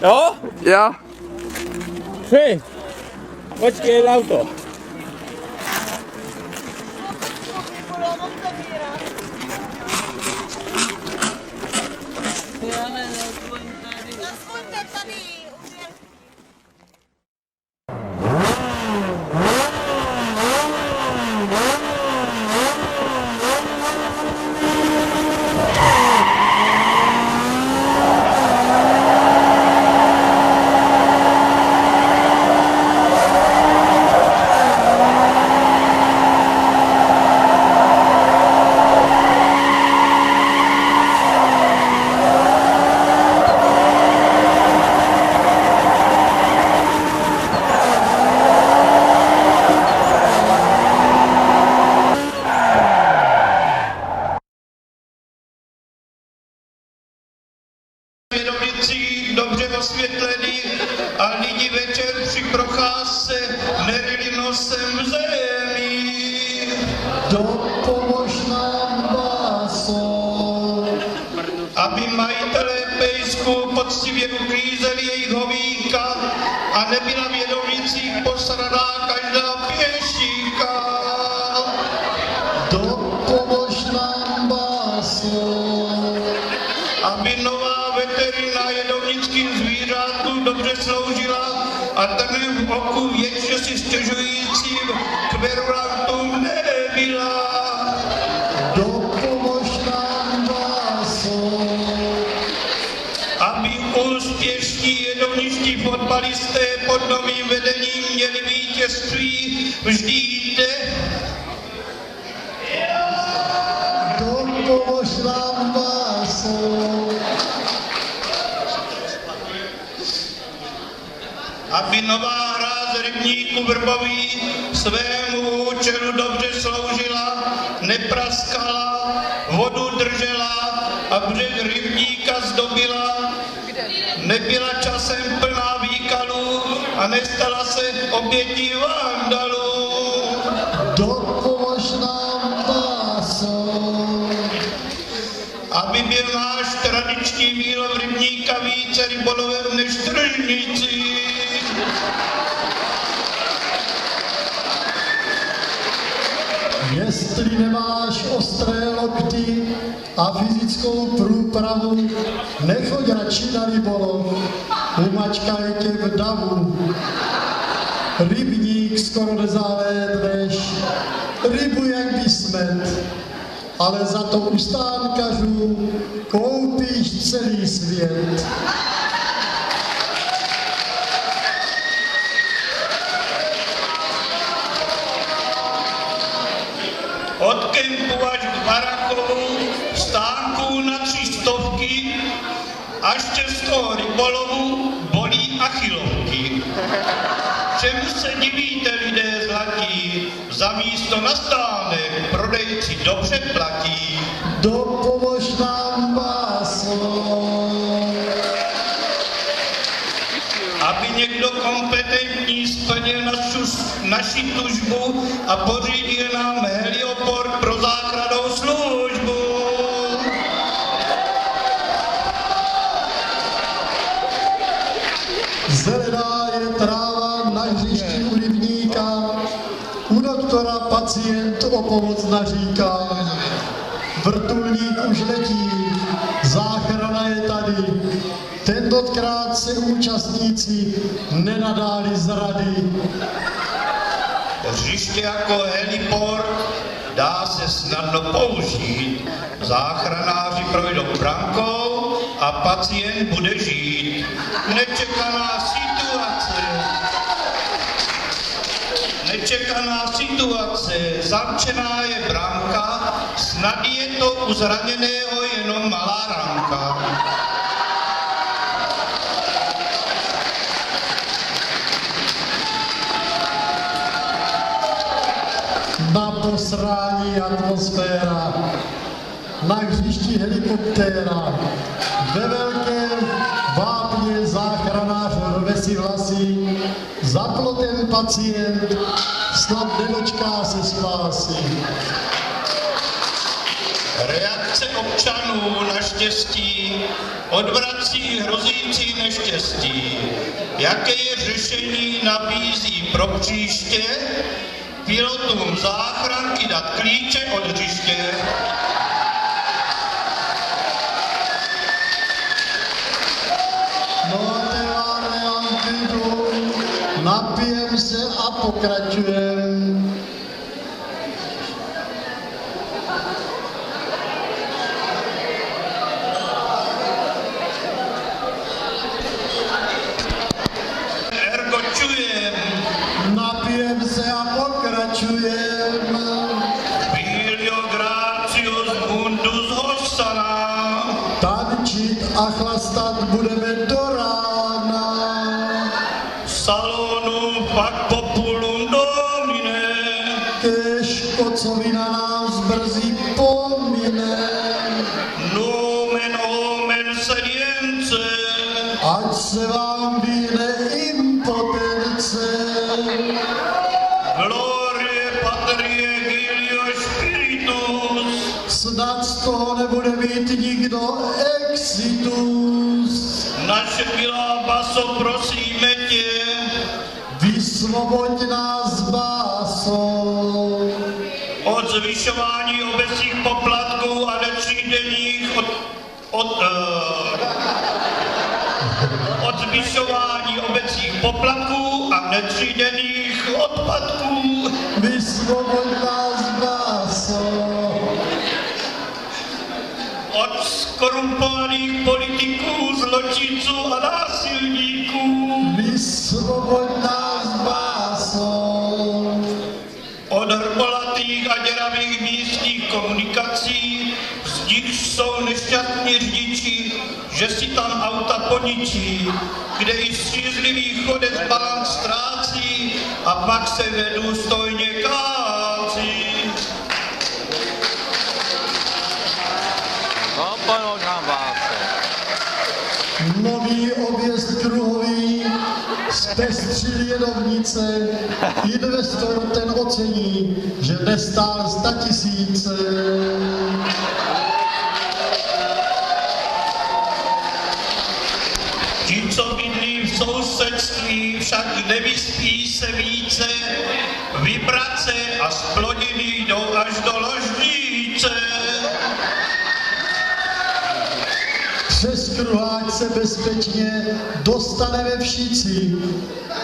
Jo? Jo. 3. Počkej na auto. Zasvoňte tady. Vědomicí dobře osvětlený a lidi večer při procházce neryli nosem v zemi. Dopomož nám, báso, Aby majitelé pejsků poctivě uklízeli jejich hovíka a nebyla vědomící posraná každá pěštíka. dopomož nám, báso, Aby nová veterina jedovnickým zvířátům dobře sloužila a trnem v oku většině si stěžujícím kverulantům nebyla. dopomož nám, báso, Aby úspěšní jedovničtí fotbalisté pod novým vedením měli vítězství vždy jde. dopomož nám, báso, Aby nová hra z rybníku Vrbový svému účelu dobře sloužila, nepraskala, vodu držela a břeh rybníka zdobila, nebyla časem plná výkalů a nestala se obětí vandalů. dopomož nám, báso, Aby byl náš tradiční výlov rybníka více rybolovem než tržnici. jestli nemáš ostré lokty a fyzickou průpravu, nechoď radši na rybolov, umačkaj tě v davu. Rybník skoro nezalédneš, rybu jak vysmet, ale za to u stánkařů koupíš celý svět. Od kempu až k Barakovu, stánků na 300, až z toho rybolovu bolí achilovky. Čemu se divíte, lidé zlatí? Za místo na stánek prodejci dobře platí. Dopomož nám, báso, Aby někdo kompetentní splnil naši tužbu a pořídil nám helioport pro záchrannou službu. zelená je tráva na hřišti u rybníka, u doktora pacient o pomoc naříká. Vrtulník už letí, záchrana je tady, tentokrát se účastníci nenadáli z rady. Hřiště jako heliport dá se snadno použít. Záchranáři projdou brankou a pacient bude žít. Nečekaná situace, zamčená je branka, snad je to u zraněného jenom malá ranka. Na posrání atmosféra, na hřišti helikoptéra, ve velkém vápně záchranář rve si vlasy, za plotem pacient snad nedočká se spásy. Reakce občanů na štěstí odvrací hrozící neštěstí. Jaké je řešení nabízí pro příště? Pilotům záchranky dát klíče od hřiště. No tevárne antidu, napijem se a pokračujem. Ergo čujem, Napijem se a pokračujem. Filio gratius mundus hossana. Tančit a chlastat budeme do rána. Salonu fac populum domine. Kež kocovina nás brzy pomine. Nomen omen sedience. Ať se vám vyhne impotence. Glorie patrie Filio spiritus. Snad z toho nebude mít nikdo exitus. Naše milá baso, prosíme tě, Vysvoboď nás, báso. od zvyšování obecních poplatků a netříděných od zvyšování obecních poplatků a netříděných odpadků. Vysvoboď nás, báso. Od skorumpovaných politiků, zločinců a násilníků. Vysvoboď nás, báso. Od hrbolatých a děravých místních komunikací, z nich jsou nešťastní řidiči, že si tam auta poničí, kde i střízlivý chodec balans ztrácí a pak se nedůstojně kácí. Nový objezd kruhový, zpestřil jedovnice, investor ten ocení, že nestál 100 000. Ti, co bydlí v sousedství, však nevyspí se více, vibrace a zplodiny jdou až do ložnice. Přes kruháč se bezpečně dostaneme všichni.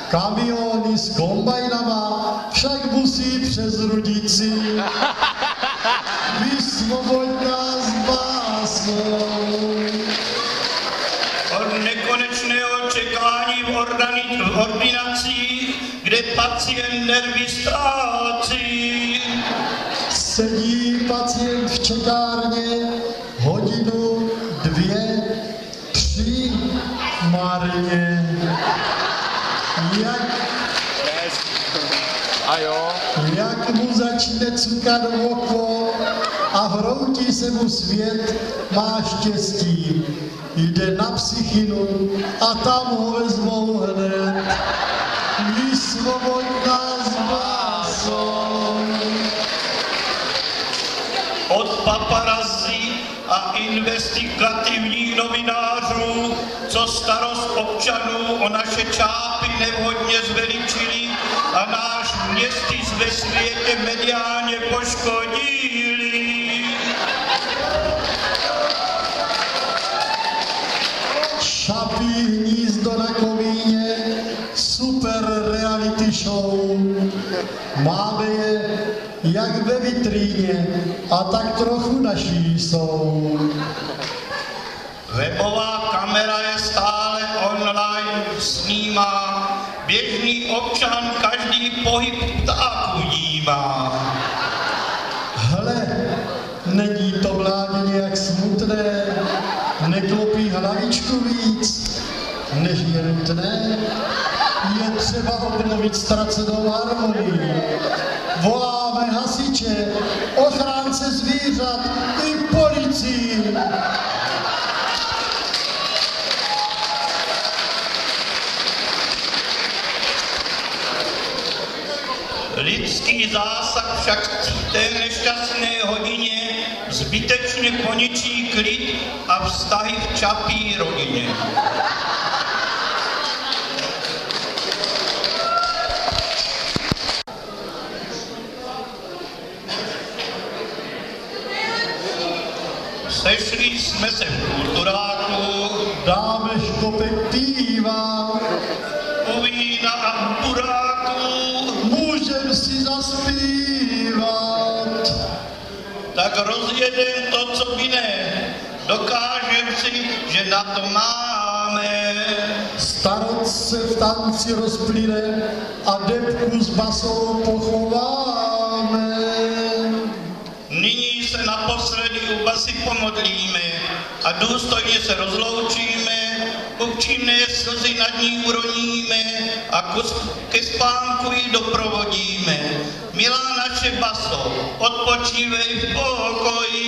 Kamiony s kombajnama však musí přes Rudici. Vysvoboď nás, báso. Od nekonečného čekání v ordinacích, kde pacient nervy ztrácí. Sedí pacient v čekárně hodinu, 2, 3, marně. Jak mu začne cukat oko a hroutí se mu svět, má štěstí. Jde na psychinu a tam ho vezmou hned. Vysvoboď nás, báso. Od paparazzi a investigativních novinářů, co starost občanů o naše čápy nevhodně zveličili a náš měsíc ve světě mediálně poškodili. Čapí hnízdo na komíně, super reality show. Máme je jak ve vitríně a tak trochu naší jsou. Webová kamera je stále online, snímá, běžný občan každý pohyb ptáků dívá. Hele, není to vládě nějak smutné, neklopí hlavičku víc, než je nutné. Je třeba obnovit ztracenou harmonii. Voláme hasiče, ochránce zvířat i policii. Lidský zásah však v té nešťastné hodině zbytečně poničí klid a vztahy v Čapí rodině. Sešli jsme se v kulturáku, dáme škopek píva, u vína a u buráku, můžem si zaspívat. tak rozjedem to, co by ne, dokážem si, že na to máme. Starot se v tanci rozplyne a debku s basou pochováme. Nyní se naposledy u basy pomodlíme a důstojně se rozloučíme, upřímné slzy nad ní uroníme a ke spánku ji doprovodíme. Milá naše baso, odpočívej v pokoji.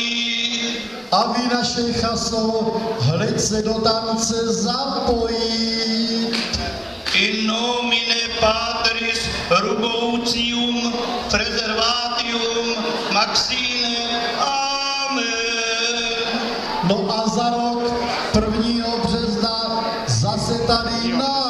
A vy, naše chaso, hleď se do tance zapojit. In nomine Patris Ruboucium Preservatium Maxine. Amen. No a za rok 1. března zase tady na